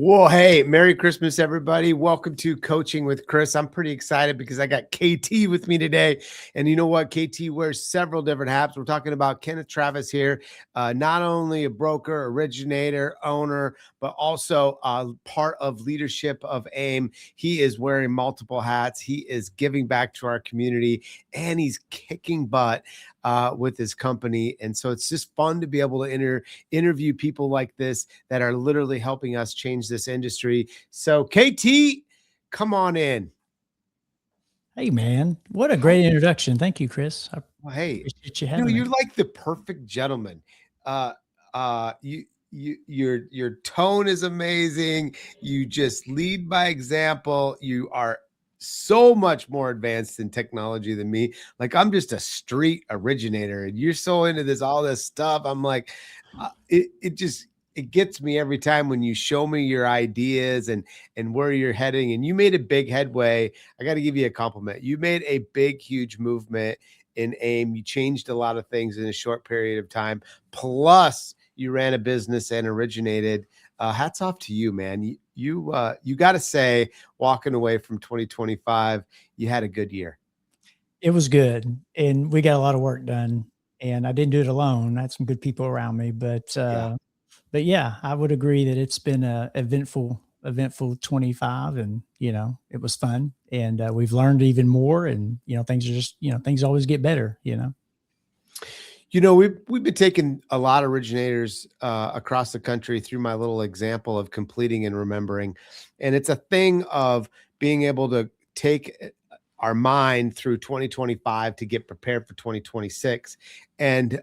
Well, hey, Merry Christmas, everybody. Welcome to Coaching with Chris. I'm pretty excited because I got KT with me today. And you know what? KT wears several different hats. We're talking about Kenneth Travis here, not only a broker, originator, owner, but also part of leadership of AIME. He is wearing multiple hats. He is giving back to our community, and he's kicking butt with his company. And so it's just fun to be able to interview people like this that are literally helping us change this industry. So KT, come on in. Hey man, what a great introduction. Thank you, Chris. I Well, hey, appreciate you having me. you're like the perfect gentleman. Your tone is amazing. You just lead by example. You are so much more advanced in technology than me. Like, I'm just a street originator, and you're so into all this stuff. I'm like, it gets me every time when you show me your ideas and where you're heading. And you made a big headway. I got to give you a compliment. You made a big, huge movement in AIME. You changed a lot of things in a short period of time. Plus, you ran a business and originated. Hats off to you, man. You got to say, walking away from 2025, you had a good year. It was good, and we got a lot of work done. And I didn't do it alone. I had some good people around me, but yeah, I would agree that it's been a eventful 25, and it was fun, and we've learned even more, and things are just things always get better. We've been taking a lot of originators across the country through my little example of completing and remembering, and it's a thing of being able to take our mind through 2025 to get prepared for 2026. And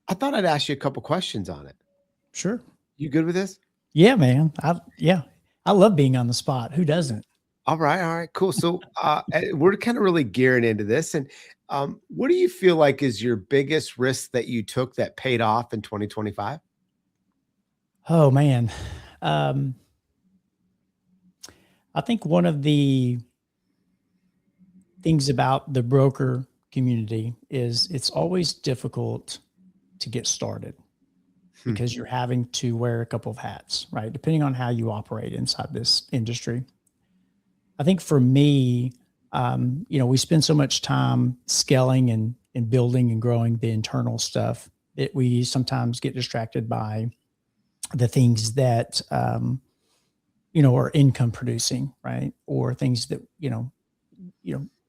I thought I'd ask you a couple questions on it. Sure. You good with this? Yeah, man. I love being on the spot. Who doesn't? All right, cool. So we're kind of really gearing into this. And what do you feel like is your biggest risk that you took that paid off in 2025? Oh man. I think one of the things about the broker community is it's always difficult to get started because you're having to wear a couple of hats, right? Depending on how you operate inside this industry. I think for me, we spend so much time scaling and building and growing the internal stuff that we sometimes get distracted by the things that, are income producing, right? Or things that,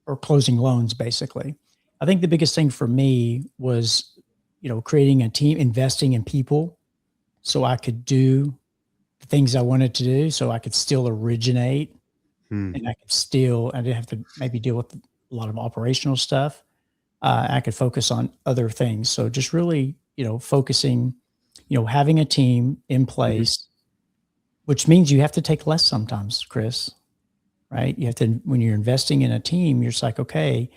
or closing loans, basically. I think the biggest thing for me was, creating a team, investing in people so I could do the things I wanted to do, so I could still originate and I didn't have to maybe deal with a lot of operational stuff. I could focus on other things. So just really, focusing, having a team in place, which means you have to take less sometimes, Chris, right? You have to, when you're investing in a team, you're just like, okay,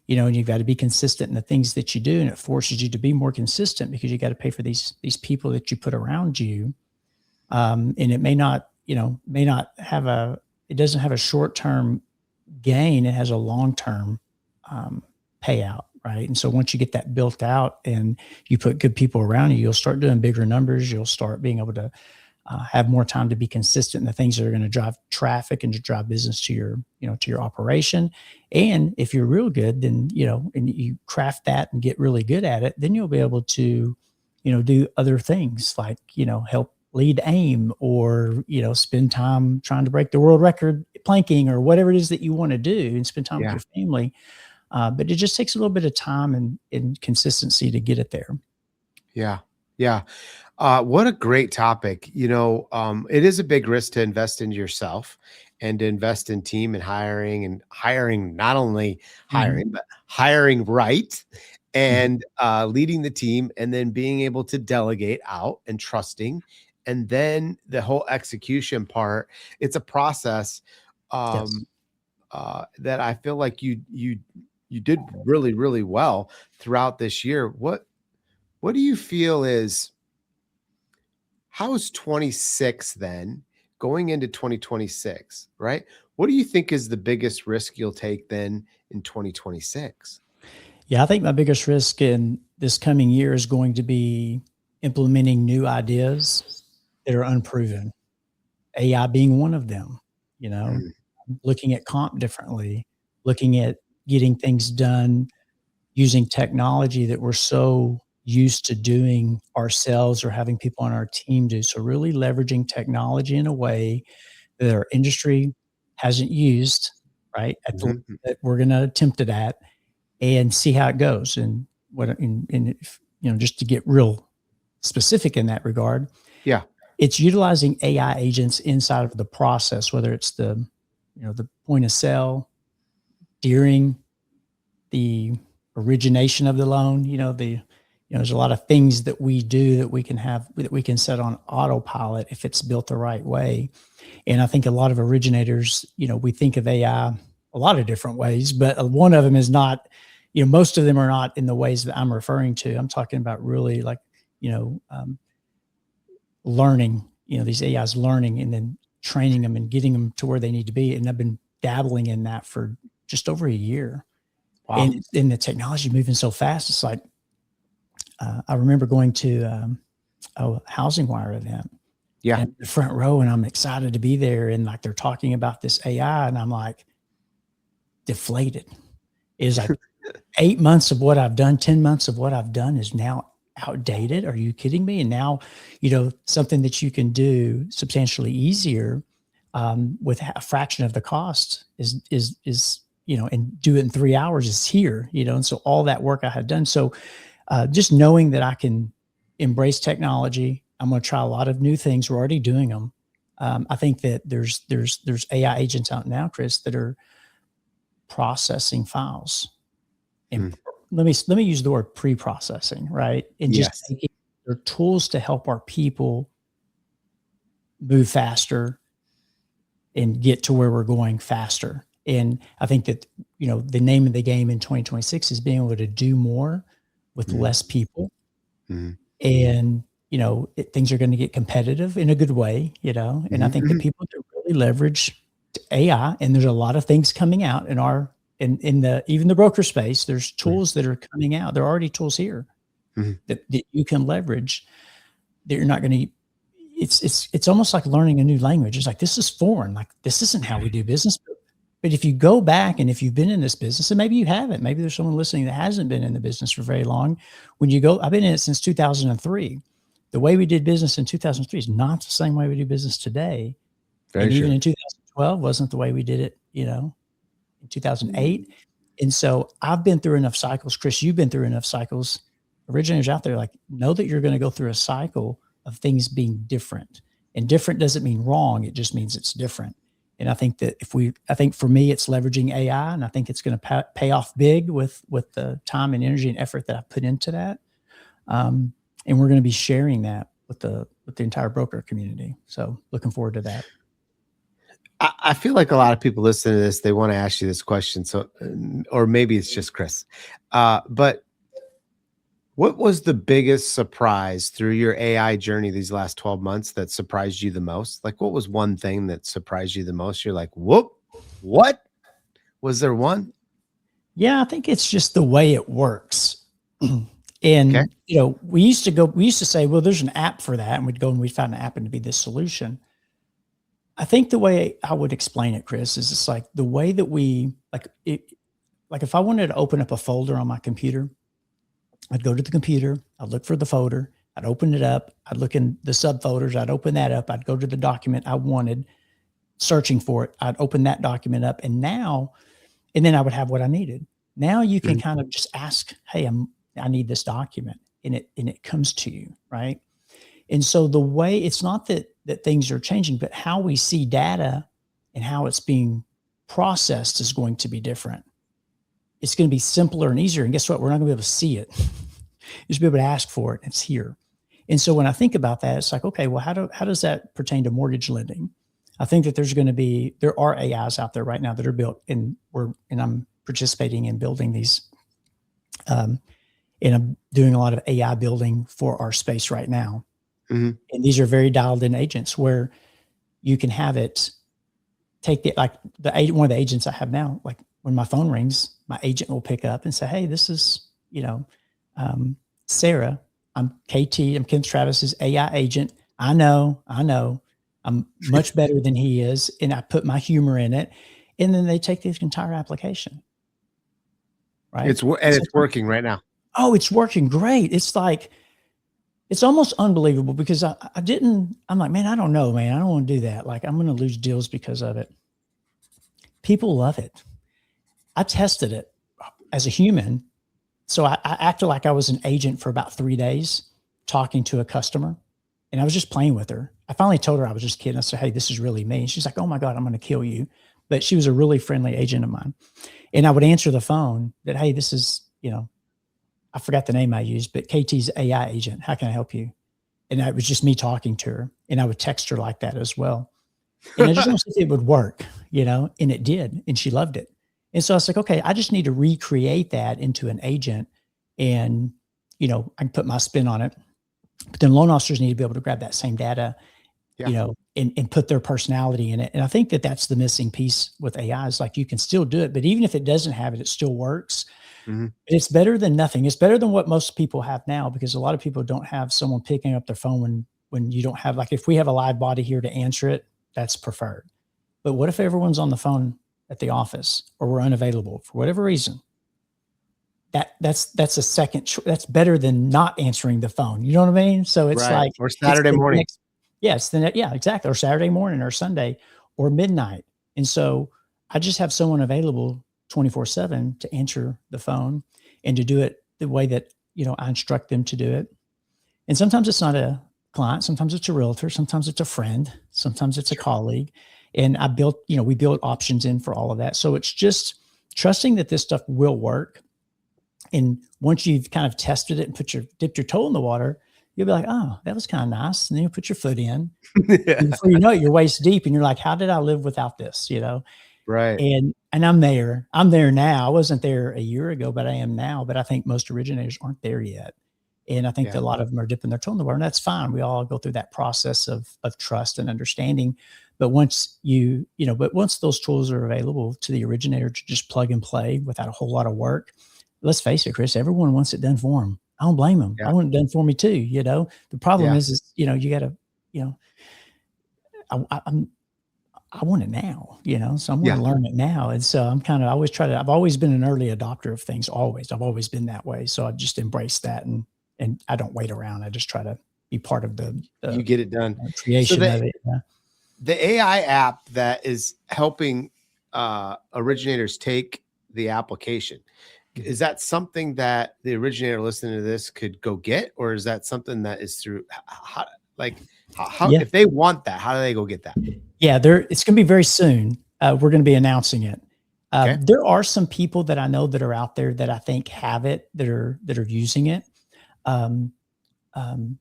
and you've got to be consistent in the things that you do. And it forces you to be more consistent because you got to pay for these people that you put around you. And it may not have it doesn't have a short-term gain. It has a long-term payout, right? And so once you get that built out and you put good people around you, you'll start doing bigger numbers. You'll start being able to have more time to be consistent in the things that are going to drive traffic and to drive business to your operation. And if you're real good, then, and you craft that and get really good at it, then you'll be able to, do other things like, help lead AIME or, spend time trying to break the world record planking or whatever it is that you want to do and spend time with your family. But it just takes a little bit of time and consistency to get it there. Yeah. Yeah. What a great topic. It is a big risk to invest in yourself and to invest in team and hiring, not only hiring, but hiring right and leading the team and then being able to delegate out and trusting. And then the whole execution part, it's a process that I feel like you did really, really well throughout this year. What do you feel is, how is 26 then going into 2026, right? What do you think is the biggest risk you'll take then in 2026? Yeah, I think my biggest risk in this coming year is going to be implementing new ideas that are unproven, AI being one of them, you know, Mm. looking at comp differently, looking at getting things done using technology that we're so used to doing ourselves or having people on our team do. So really leveraging technology in a way that our industry hasn't used, right? At the level Mhm. that we're going to attempt it at and see how it goes. And if, just to get real specific in that regard, Yeah. it's utilizing AI agents inside of the process, whether it's the point of sale, during the origination of the loan, there's a lot of things that we do that we can set on autopilot if it's built the right way. And I think a lot of originators, we think of AI a lot of different ways, but one of them is not, most of them are not in the ways that I'm referring to. I'm talking about really like, you know, um, learning, these AIs learning and then training them and getting them to where they need to be. And I've been dabbling in that for just over a year. Wow. And the technology moving so fast. It's like, I remember going to a Housing Wire event Yeah. and the front row, and I'm excited to be there. And like, they're talking about this AI and I'm like deflated. Is like 8 months of what I've done, 10 months of what I've done is now outdated. Are you kidding me? And now, something that you can do substantially easier with a fraction of the cost is, and do it in 3 hours is here, and so all that work I had done. So just knowing that I can embrace technology, I'm going to try a lot of new things. We're already doing them. I think that there's AI agents out now, Chris, that are processing files. And Mm. let me use the word pre-processing, right? And just Yes. making their tools to help our people move faster and get to where we're going faster. And I think that, the name of the game in 2026 is being able to do more with Mhm. less people. Mhm. And, things are going to get competitive in a good way, and I think that Mhm. people can really leverage AI. And there's a lot of things coming out in the even the broker space. There's Mhm. tools that are coming out. There are already tools here Mhm. that you can leverage that you're not going to. It's almost like learning a new language. It's like, this is foreign. Like, this isn't how we do business. But if you go back and if you've been in this business, and maybe you haven't, maybe there's someone listening that hasn't been in the business for very long. When you go, I've been in it since 2003. The way we did business in 2003 is not the same way we do business today. Very And even true. in 2012 wasn't the way we did it, in 2008. And so I've been through enough cycles. Chris, you've been through enough cycles. Originators out there, like, know that you're going to go through a cycle of things being different. And different doesn't mean wrong. It just means it's different. And I think that I think for me, it's leveraging AI, and I think it's going to pay off big with the time and energy and effort that I put into that. Um, and we're going to be sharing that with the entire broker community. So looking forward to that. I feel like a lot of people listening to this, they want to ask you this question. So, or maybe it's just Chris. But what was the biggest surprise through your AI journey these last 12 months that surprised you the most? Like, what was one thing that surprised you the most? You're like, whoop, what? Was there one? Yeah, I think it's just the way it works. Okay. And, we used to say, well, there's an app for that. And we'd go and we'd find an app and to be the solution. I think the way I would explain it, Chris, is it's like the way that like if I wanted to open up a folder on my computer, I'd go to the computer, I'd look for the folder, I'd open it up, I'd look in the subfolders, I'd open that up, I'd go to the document I wanted, searching for it, I'd open that document up, and then I would have what I needed. Now you can Mhm. kind of just ask, "Hey, I need this document," and it comes to you, right? And so the way it's not that things are changing, but how we see data and how it's being processed is going to be different. It's going to be simpler and easier. And guess what? We're not going to be able to see it. Just be able to ask for it. It's here. And so when I think about that, it's like, okay, well, how does that pertain to mortgage lending? I think that there are AIs out there right now that are built, and I'm participating in building these, um, and I'm doing a lot of AI building for our space right now. Mhm. And these are very dialed in agents where you can have it take it, like one of the agents I have now, like when my phone rings, my agent will pick up and say, "Hey, this is, um, Sarah. I'm KT. I'm Kenneth Travis's AI agent. I know. I'm much better than he is. And I put my humor in it. And then they take the entire application. Right. It's working right now. Oh, it's working great. It's like, it's almost unbelievable because I'm like, man, I don't know, man. I don't want to do that. Like, I'm going to lose deals because of it. People love it. I tested it as a human. So I acted like I was an agent for about 3 days talking to a customer, and I was just playing with her. I finally told her I was just kidding. I said, hey, this is really me. And she's like, oh my God, I'm going to kill you. But she was a really friendly agent of mine. And I would answer the phone that, hey, this is, I forgot the name I used, but KT's AI agent. How can I help you? And it was just me talking to her, and I would text her like that as well. And I just want to see if it would work, and it did. And she loved it. And so I was like, okay, I just need to recreate that into an agent, and, I can put my spin on it. But then loan officers need to be able to grab that same data, and put their personality in it. And I think that that's the missing piece with AI is like, you can still do it, but even if it doesn't have it, it still works. Mm-hmm. It's better than nothing. It's better than what most people have now, because a lot of people don't have someone picking up their phone when you don't have, like, if we have a live body here to answer it, that's preferred. But what if everyone's on the phone at the office, or we're unavailable for whatever reason? That's a second. That's better than not answering the phone. You know what I mean? So it's right. Like, or Saturday morning. Yes. Yeah, exactly. Or Saturday morning, or Sunday, or midnight. And so I just have someone available 24/7 to answer the phone and to do it the way that, I instruct them to do it. And sometimes it's not a client. Sometimes it's a realtor. Sometimes it's a friend. Sometimes it's a colleague. And we built options in for all of that. So it's just trusting that this stuff will work. And once you've kind of tested it and dipped your toe in the water, you'll be like, oh, that was kind of nice. And then you put your foot in. Yeah. And before you know it, you're waist deep, and you're like, how did I live without this? Right. And I'm there. I'm there now. I wasn't there a year ago, but I am now. But I think most originators aren't there yet. And I think that a lot of them are dipping their toe in the water, and that's fine. We all go through that process of trust and understanding. But once once those tools are available to the originator to just plug and play without a whole lot of work, let's face it, Chris, everyone wants it done for them. I don't blame them. Yeah. I want it done for me too. The problem is you got to, I want it now, so I'm going to learn it now. And so I've always been an early adopter of things. I've always been that way. So I just embrace that, and I don't wait around. I just try to be part of the you get it done creation of it. Yeah. The AI app that is helping originators take the application, is that something that the originator listening to this could go get, or is that something that is through how if they want that, how do they go get that? Yeah, it's going to be very soon. We're going to be announcing it. There are some people that I know that are out there that I think have it, that are using it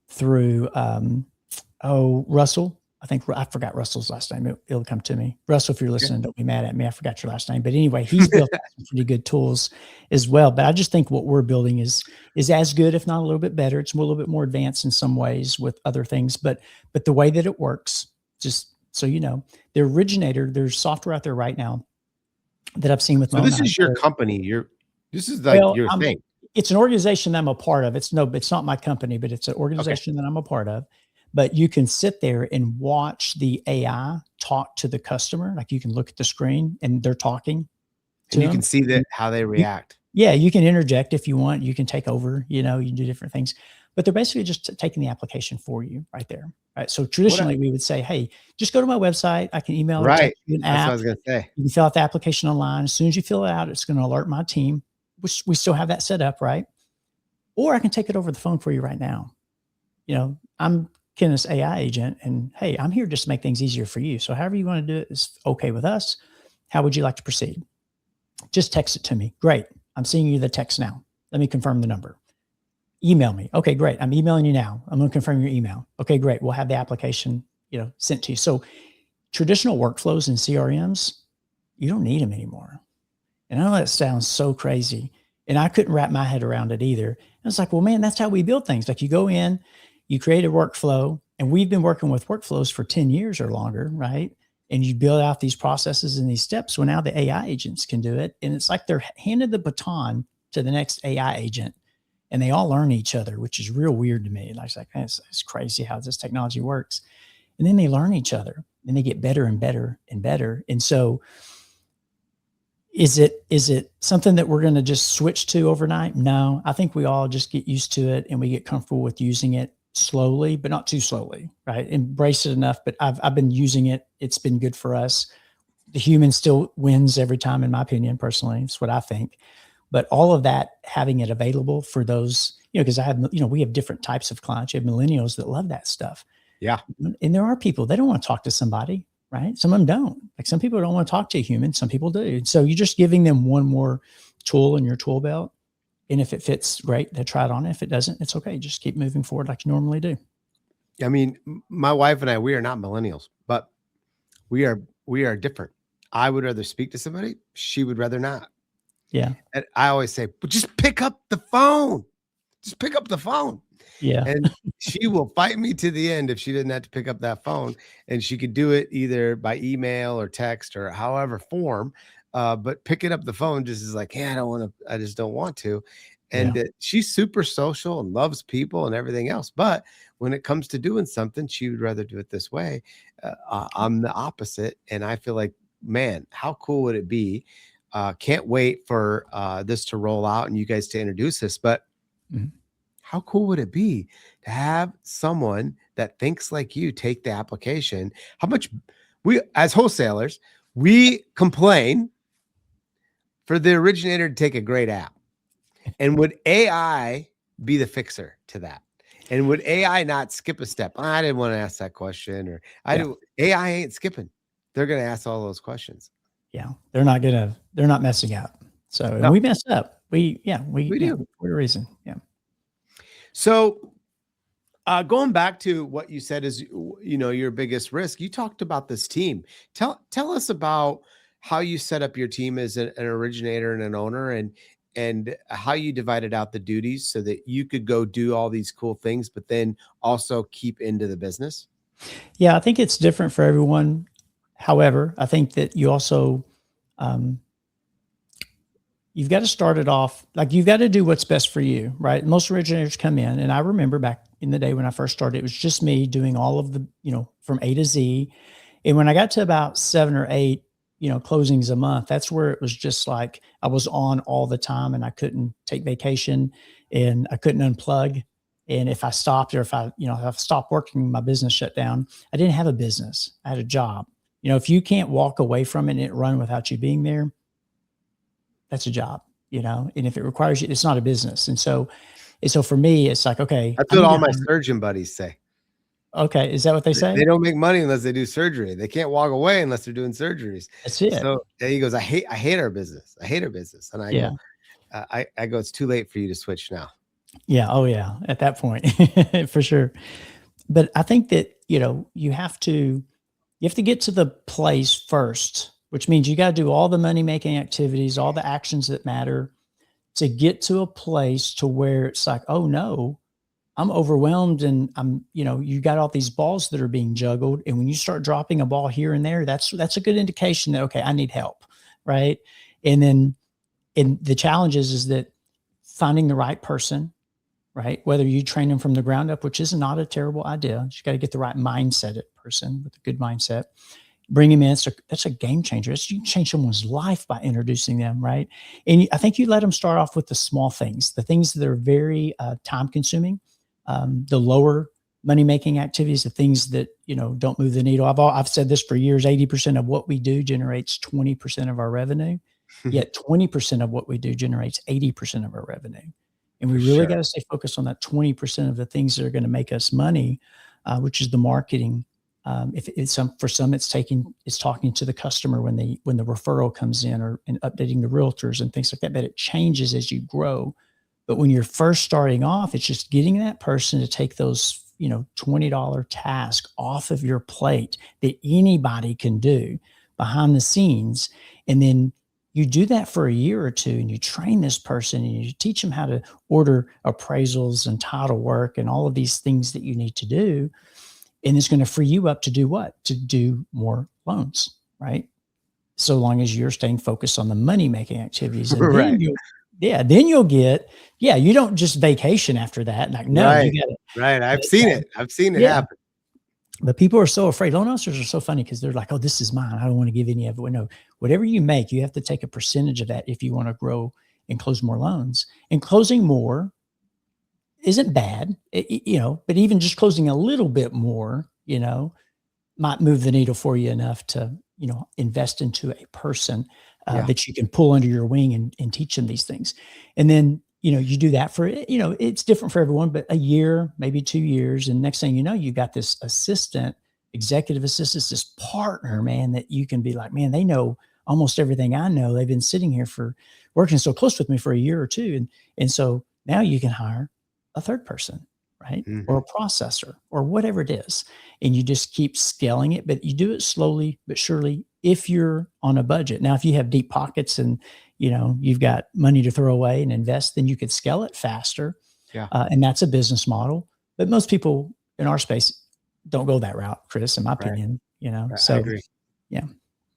through Russell. I forgot Russell's last name. It'll come to me. Russell, if you're listening, don't be mad at me. I forgot your last name. But anyway, he's built some pretty good tools as well. But I just think what we're building is as good, if not a little bit better. It's a little bit more advanced in some ways with other things. But the way that it works, just so you know, the originator, there's software out there right now that I've seen with. So this is your company. This is like your thing. It's an organization that I'm a part of. It's not my company, but it's an organization that I'm a part of. But you can sit there and watch the AI talk to the customer. Like, you can look at the screen and they're talking. And you can see how they react. You can interject if you want. You can take over, you can do different things. But they're basically just taking the application for you right there. Right. So traditionally we would say, hey, just go to my website. I can email or text you an app. That's what I was going to say. You can fill out the application online. As soon as you fill it out, it's going to alert my team, which we still have that set up, right? Or I can take it over the phone for you right now. I'm Kenneth's AI agent, and hey, I'm here just to make things easier for you. So however you want to do it is okay with us. How would you like to proceed? Just text it to me. Great. I'm seeing you the text now. Let me confirm the number. Email me. Okay, great. I'm emailing you now. I'm going to confirm your email. Okay, great. We'll have the application, sent to you. So traditional workflows and CRMs, you don't need them anymore. And I know that sounds so crazy, and I couldn't wrap my head around it either. And it's like, well, man, that's how we build things. Like, you go in, you create a workflow, and we've been working with workflows for 10 years or longer, right? And you build out these processes and these steps. Well, now the AI agents can do it. And it's like they're handed the baton to the next AI agent. and they all learn each other, which is real weird to me. And I was like, it's crazy how this technology works. And then they learn each other and they get better and better and better. And so is it something that we're going to just switch to overnight? No, I think we all just get used to it and we get comfortable with using it slowly, but not too slowly, right? Embrace it enough. But I've been using it. It's been good for us. The human still wins every time, in my opinion, personally. It's what I think. But all of that, having it available for those, because I have, we have different types of clients. You have millennials that love that stuff. Yeah. And there are people, they don't want to talk to somebody, right? Some of them don't. Like some people don't want to talk to a human. Some people do. So you're just giving them one more tool in your tool belt. And if it fits, great, they try it on. If it doesn't, it's okay. Just keep moving forward like you normally do. I mean, my wife and I, we are not millennials, but we are different. I would rather speak to somebody. She would rather not. Yeah. And I always say, but just pick up the phone. Just pick up the phone. Yeah. And she will fight me to the end if she didn't have to pick up that phone. And she could do it either by email or text or however form. But picking up the phone just is like, yeah, I just don't want to. And she's super social and loves people and everything else. But when it comes to doing something, she would rather do it this way. I'm the opposite. And I feel like, man, how cool would it be? Can't wait for this to roll out and you guys to introduce this. But how cool would it be to have someone that thinks like you take the application? How much we, as wholesalers, we complain for the originator to take a great app. And would AI be the fixer to that? And would AI not skip a step? I didn't want to ask that question, or AI ain't skipping. They're going to ask all those questions. Yeah. They're not messing up. So and we mess up. We do for a reason. Yeah. So going back to what you said is, your biggest risk, you talked about this team. Tell us about how you set up your team as an originator and an owner, and how you divided out the duties so that you could go do all these cool things, but then also keep into the business. Yeah. I think it's different for everyone. However, I think that you also, you've got to start it off, like you've got to do what's best for you, right? Most originators come in, and I remember back in the day when I first started, it was just me doing all of the, from A to Z. And when I got to about 7 or 8, closings a month, that's where it was just like I was on all the time and I couldn't take vacation and I couldn't unplug. And if I stopped, or if I stopped working, my business shut down. I didn't have a business. I had a job. If you can't walk away from it and it run without you being there, that's a job, and if it requires you, it's not a business. And so for me, it's like, okay. That's what all my surgeon buddies say. Okay. Is that what they say? They don't make money unless they do surgery. They can't walk away unless they're doing surgeries. That's it. So he goes, I hate our business. I hate our business. And I go, I go, it's too late for you to switch now. Yeah. Oh yeah. At that point, for sure. But I think that, you have to get to the place first, which means you got to do all the money-making activities, all the actions that matter to get to a place to where it's like, oh no, I'm overwhelmed. And you got all these balls that are being juggled. And when you start dropping a ball here and there, that's a good indication that, okay, I need help. Right. And the challenge is that finding the right person, right? Whether you train them from the ground up, which is not a terrible idea. You got to get the right mindset person with a good mindset. Bring him in. So that's a game changer. You can change someone's life by introducing them, right? And I think you let them start off with the small things, the things that are very time consuming, the lower money making activities, the things that don't move the needle. I've said this for years. 80% of what we do generates 20% of our revenue. Yet 20% of what we do generates 80% of our revenue. And we really got to stay focused on that 20% of the things that are going to make us money, which is the marketing. If it's for some, it's talking to the customer when the referral comes in, and updating the realtors and things like that. But it changes as you grow. But when you're first starting off, it's just getting that person to take those, $20 tasks off of your plate that anybody can do behind the scenes. And then you do that for a year or two, and you train this person and you teach them how to order appraisals and title work and all of these things that you need to do. And it's going to free you up to do what? To do more loans, right? So long as you're staying focused on the money-making activities. And right. then you'll get, Yeah, you don't just vacation after that. Like, no, Right. you got to. Right. I've seen it. I've seen it Yeah. happen. But people are so afraid. Loan officers are so funny because they're like, "Oh, this is mine. I don't want to give any of it." Well, no, whatever you make, you have to take a percentage of that if you want to grow and close more loans. And closing more isn't bad, but even just closing a little bit more, might move the needle for you enough to, invest into a person Yeah. that you can pull under your wing and teach them these things. And then, you do that for, it's different for everyone, but a year, maybe 2 years. And next thing you know, you got this assistant, executive assistant, this partner, man, that you can be like, man, they know almost everything I know. They've been sitting here for working so close with me for a year or two. And so now you can hire a third person, right? Or a processor or whatever it is. And you just keep scaling it, but you do it slowly but surely if you're on a budget. Now, if you have deep pockets and, you've got money to throw away and invest, then you could scale it faster. Yeah. And that's a business model. But most people in our space don't go that route, Chris, in my opinion, So, I agree. Yeah.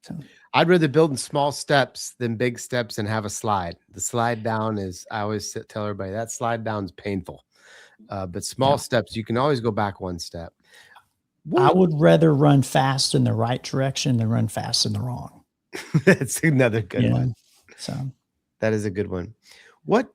So I'd rather build in small steps than big steps and have a slide. The slide down is, I always tell everybody that slide down is painful. But small steps, you can always go back one step. I would rather run fast in the right direction than run fast in the wrong. That's another good one. So that is a good one. What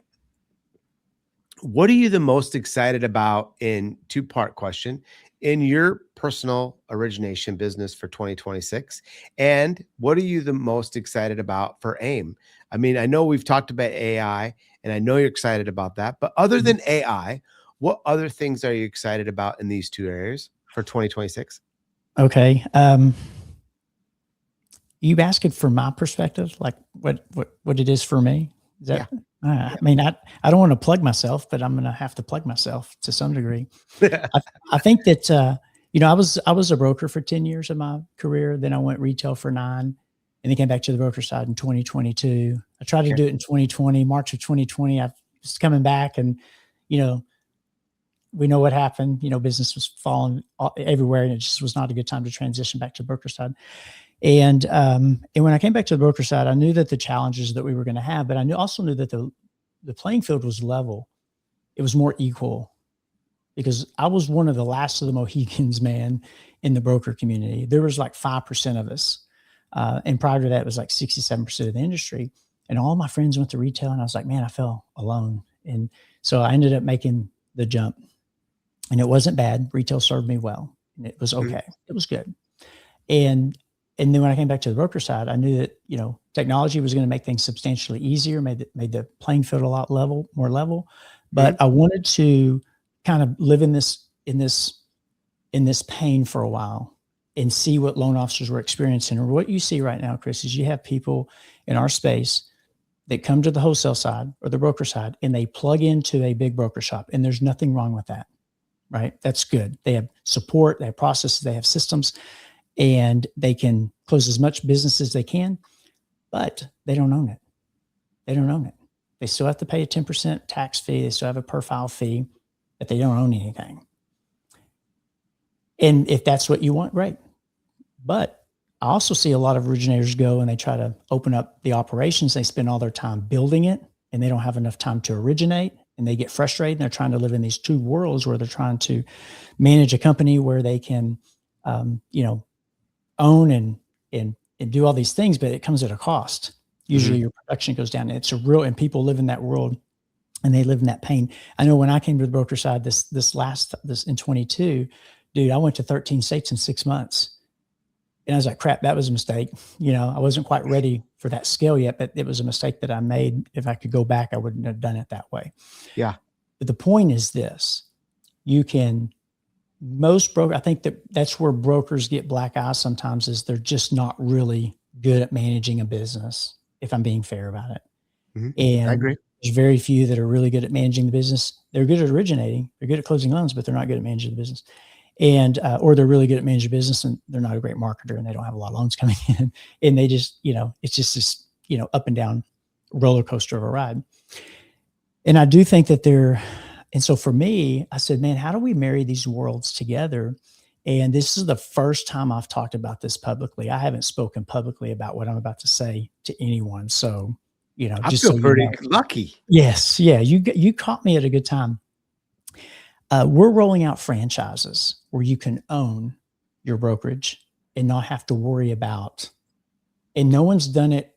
are you the most excited about, in two-part question, in your personal origination business for 2026? And what are you the most excited about for AIME? I mean, I know we've talked about AI and I know you're excited about that, but other than AI, what other things are you excited about in these two areas for 2026? Okay. You asking for my perspective, like what it is for me? Is that, I mean, I don't want to plug myself, but I'm going to have to plug myself to some degree. I think that, I was a broker for 10 years of my career. Then I went retail for 9 and then came back to the broker side in 2022. I tried to do it in 2020, March of 2020. I was coming back and, we know what happened. Business was falling everywhere and it just was not a good time to transition back to the broker side. And when I came back to the broker side, I knew that the challenges that we were going to have, but I also knew that the playing field was level. It was more equal because I was one of the last of the Mohicans, man, in the broker community. There was like 5% of us. And prior to that, it was like 67% of the industry. And all my friends went to retail and I was like, man, I felt alone. And so I ended up making the jump and it wasn't bad. Retail served me well and it was okay. It was good. And then when I came back to the broker side, I knew that, technology was going to make things substantially easier, made the playing field a lot more level. But I wanted to kind of live in this pain for a while and see what loan officers were experiencing. Or what you see right now, Chris, is you have people in our space that come to the wholesale side or the broker side and they plug into a big broker shop. And there's nothing wrong with that, right? That's good. They have support, they have processes, they have systems, and they can close as much business as they can, but they don't own it. They don't own it. They still have to pay a 10% tax fee. They still have a per file fee, but they don't own anything. And if that's what you want, great. But I also see a lot of originators go and they try to open up the operations. They spend all their time building it and they don't have enough time to originate and they get frustrated and they're trying to live in these two worlds where they're trying to manage a company where they can, own and do all these things, but it comes at a cost. Usually your production goes down. It's and people live in that world and they live in that pain. I know when I came to the broker side, this in 22, dude, I went to 13 states in 6 months. And I was like, crap, that was a mistake. I wasn't quite ready for that scale yet, but it was a mistake that I made. If I could go back, I wouldn't have done it that way. Yeah. But the point is this, I think that's where brokers get black eyes sometimes, is they're just not really good at managing a business, if I'm being fair about it. And I agree. There's very few that are really good at managing the business. They're good at originating, they're good at closing loans, but they're not good at managing the business. And, or they're really good at managing business and they're not a great marketer and they don't have a lot of loans coming in. And they just, it's just this, up and down roller coaster of a ride. And I do think that and so for me, I said, man, how do we marry these worlds together? And this is the first time I've talked about this publicly. I haven't spoken publicly about what I'm about to say to anyone. So, I just feel so you pretty know. lucky. Yes. Yeah. You caught me at a good time. We're rolling out franchises where you can own your brokerage and not have to worry about, and no one's done it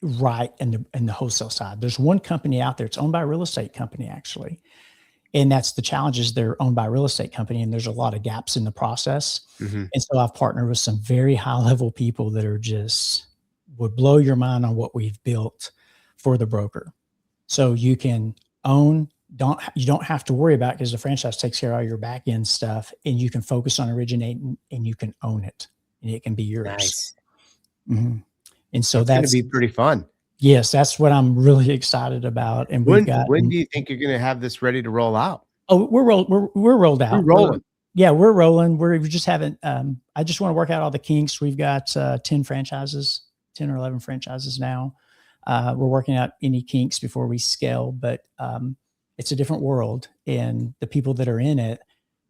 right in the wholesale side. There's one company out there. It's owned by a real estate company, actually. And that's the challenge, is they're owned by a real estate company, and there's a lot of gaps in the process. Mhm. And so I've partnered with some very high level people that are just would blow your mind on what we've built for the broker. So you can own, you don't have to worry about, because the franchise takes care of all your back end stuff, and you can focus on originating, and you can own it, and it can be yours. Nice. Mhm. And so That's gonna be pretty fun. yes, that's what I'm really excited about. And we've When gotten, do you think you're gonna have this ready to roll out? oh, we're rolled You're out. rolling. Yeah, we're rolling. We just haven't, I just want to work out all the kinks. We've got 10 franchises, 10 or 11 franchises now. We're working out any kinks before we scale, but it's a different world, and the people that are in it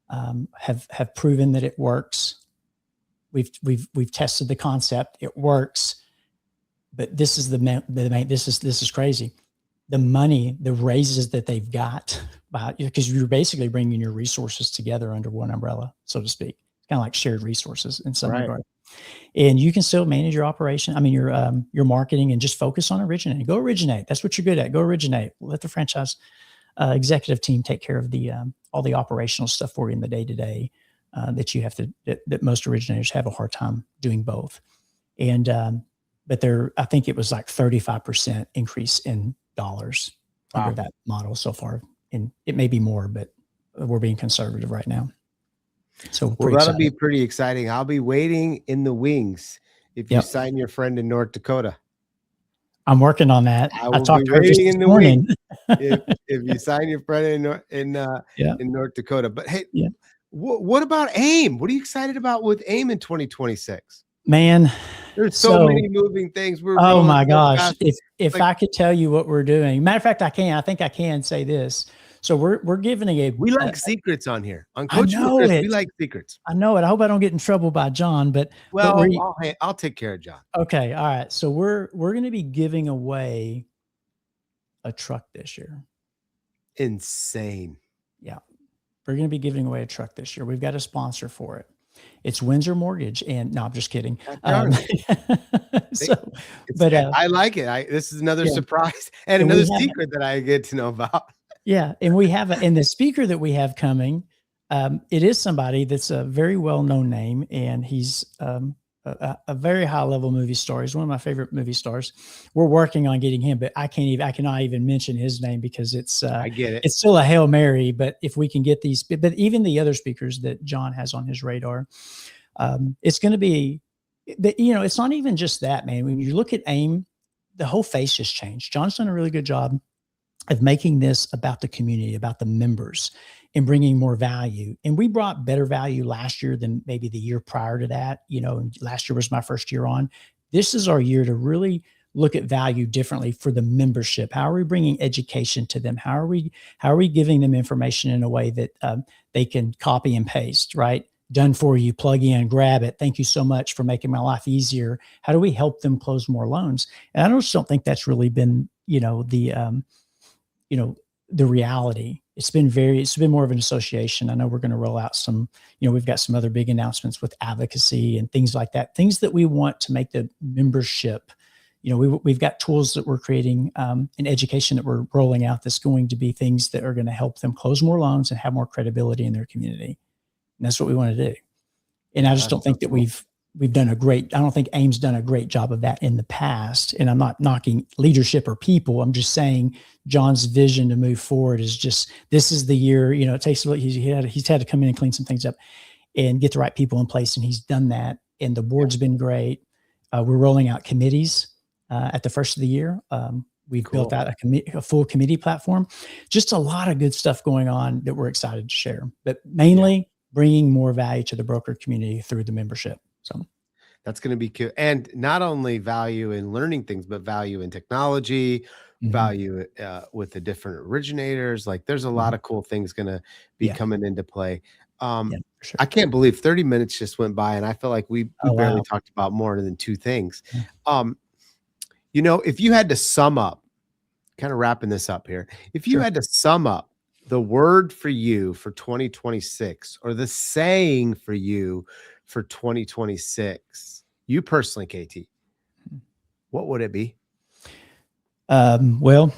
have proven that it works. We've tested the concept. It works. But this is this is crazy. The money, the raises that they've got, because you're basically bringing your resources together under one umbrella, so to speak. It's kind of like shared resources in some regard. And you can still manage your operation. I mean, your marketing, and just focus on originating. Go originate. That's what you're good at. Go originate. Let the franchise executive team take care of the all the operational stuff for you in the day to day that you have to. That most originators have a hard time doing both. And but I think it was like 35% increase in dollars under that model so far, and it may be more, but we're being conservative right now. So Well, that'll be pretty exciting. I'll be waiting in the wings if you sign your friend in North Dakota. I'm working on that. I I will talked be to her just waiting this in the morning. wings if you sign your friend in North Dakota. But hey, what about AIME? What are you excited about with AIME in 2026? Man, there's so many moving things. We're oh rolling my so gosh. fast. If Like, I could tell you what we're doing, matter of fact, I think I can say this. So we're giving we like secrets on here. On I Coaching with know Chris, it. we like secrets. I know it. I hope I don't get in trouble by John, but well, I'll take care of John. Okay, all right. So we're going to be giving away a truck this year. Insane. Yeah. We're going to be giving away a truck this year. We've got a sponsor for it. It's Windsor Mortgage, and no, I'm just kidding. So, but I like it. This is another surprise and another secret that I get to know about. Yeah, and we have and the speaker that we have coming, it is somebody that's a very well-known name, and he's a very high-level movie star. He's one of my favorite movie stars. We're working on getting him, but I cannot even mention his name because it's I get it. It's still a Hail Mary. But if we can get these, but even the other speakers that John has on his radar, it's going to be, it's not even just that, man. When you look at AIME, the whole face just changed. John's done a really good job of making this about the community, about the members, and bringing more value. And we brought better value last year than maybe the year prior to that. Last year was my first year on. This is our year to really look at value differently for the membership. How are we bringing education to them? How are we giving them information in a way that they can copy and paste, right? Done for you, plug in, grab it. Thank you so much for making my life easier. How do we help them close more loans? And I just don't think that's really been, the reality. It's been more of an association. I know we're going to roll out some, we've got some other big announcements with advocacy and things like that, things that we want to make the membership. We've got tools that we're creating, and education that we're rolling out that's going to be things that are going to help them close more loans and have more credibility in their community. And that's what we want to do. And I just don't think that we've done I don't think AIME's done a great job of that in the past. And I'm not knocking leadership or people. I'm just saying John's vision to move forward is just, this is the year, it takes a little, he's had to come in and clean some things up and get the right people in place. And he's done that. And the board's been great. We're rolling out committees at the first of the year. We've built out a full committee platform, just a lot of good stuff going on that we're excited to share, but mainly bringing more value to the broker community through the membership. So that's going to be cool. And not only value in learning things, but value in technology, value with the different originators. Like there's a lot of cool things going to be coming into play. Sure. I can't believe 30 minutes just went by, and I feel like we barely talked about more than two things. You know, if you had to sum up, kind of wrapping this up here, if you Sure. had to sum up the word for you for 2026 or the saying for you for 2026, you personally, KT, what would it be? Well,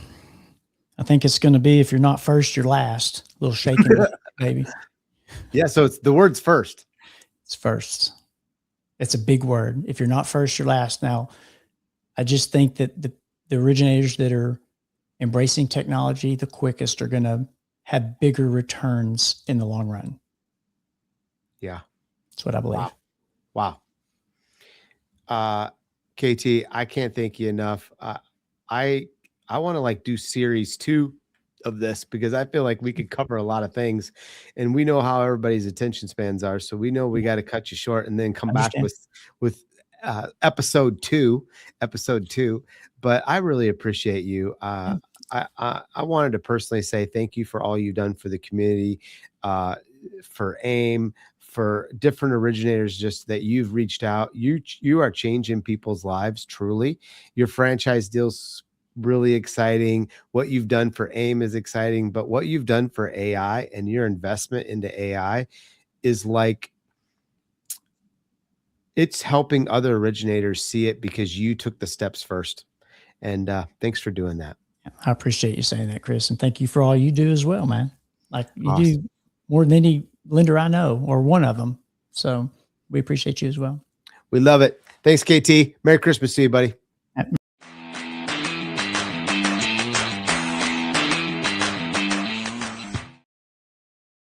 I think it's going to be, if you're not first, you're last. A little shake and bake, baby. Yeah, so it's the words first. It's first. It's a big word. If you're not first, you're last. Now, I just think that the originators that are embracing technology the quickest are going to have bigger returns in the long run. Yeah. That's what I believe. Wow. KT, I can't thank you enough. I want to like do series 2 of this because I feel like we could cover a lot of things, and we know how everybody's attention spans are, so we know we got to cut you short and then come back with episode 2. But I really appreciate you. I wanted to personally say thank you for all you've done for the community, for AIME, for different originators, just that you've reached out. You are changing people's lives, truly. Your franchise deal's really exciting. What you've done for AIME is exciting, but what you've done for AI and your investment into AI is like, it's helping other originators see it because you took the steps first. And thanks for doing that. I appreciate you saying that, Chris. And thank you for all you do as well, man. Like you Awesome. do more than any lender I know, or one of them. So we appreciate you as well. We love it. Thanks, KT. Merry Christmas to you, buddy.